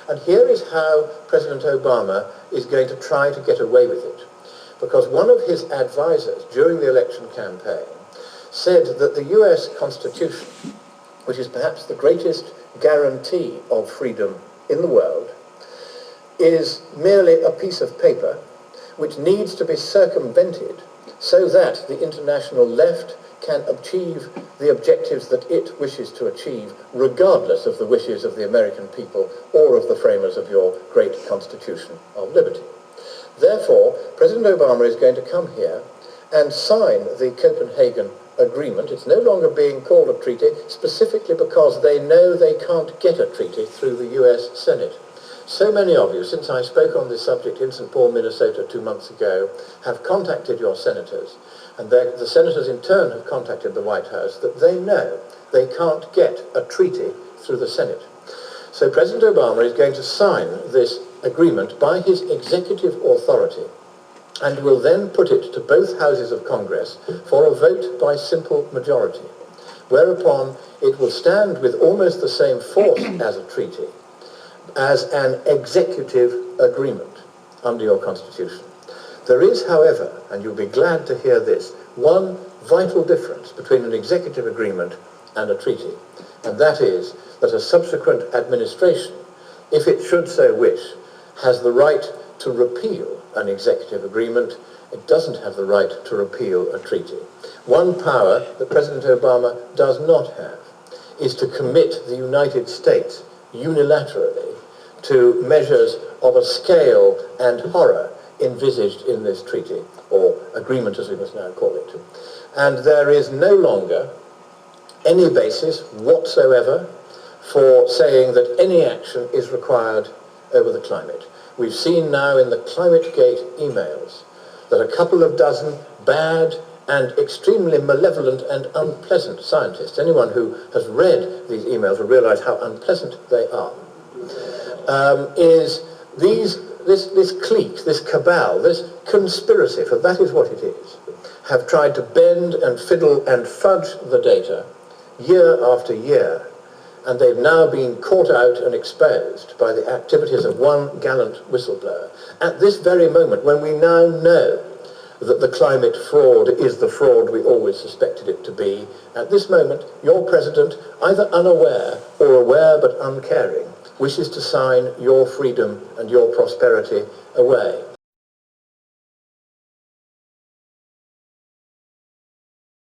And here is how President Obama is going to try to get away with it. Because one of his advisors during the election campaign said that the US Constitution, which is perhaps the greatest guarantee of freedom in the world, is merely a piece of paper which needs to be circumvented so that the international left can achieve the objectives that it wishes to achieve, regardless of the wishes of the American people or of the framers of your great Constitution of Liberty. Therefore, President Obama is going to come here and sign the Copenhagen Agreement. It's no longer being called a treaty, specifically because they know they can't get a treaty through the US Senate. So many of you, since I spoke on this subject in St. Paul, Minnesota 2 months ago, have contacted your senators, and the senators in turn have contacted the White House, that they know they can't get a treaty through the Senate. So President Obama is going to sign this agreement by his executive authority and will then put it to both houses of Congress for a vote by simple majority, whereupon it will stand with almost the same force as a treaty, as an executive agreement under your Constitution. There is, however, and you'll be glad to hear this, one vital difference between an executive agreement and a treaty, and that is that a subsequent administration, if it should so wish, has the right to repeal an executive agreement. It doesn't have the right to repeal a treaty. One power that President Obama does not have is to commit the United States unilaterally to measures of a scale and horror envisaged in this treaty, or agreement as we must now call it. And there is no longer any basis whatsoever for saying that any action is required over the climate. We've seen now in the ClimateGate emails that a couple of dozen bad and extremely malevolent and unpleasant scientists, anyone who has read these emails will realize how unpleasant they are, this clique, this cabal, this conspiracy, for that is what it is, have tried to bend and fiddle and fudge the data year after year, and they've now been caught out and exposed by the activities of one gallant whistleblower. At this very moment, when we now know that the climate fraud is the fraud we always suspected it to be, at this moment, your president, either unaware or aware but uncaring, wishes to sign your freedom and your prosperity away.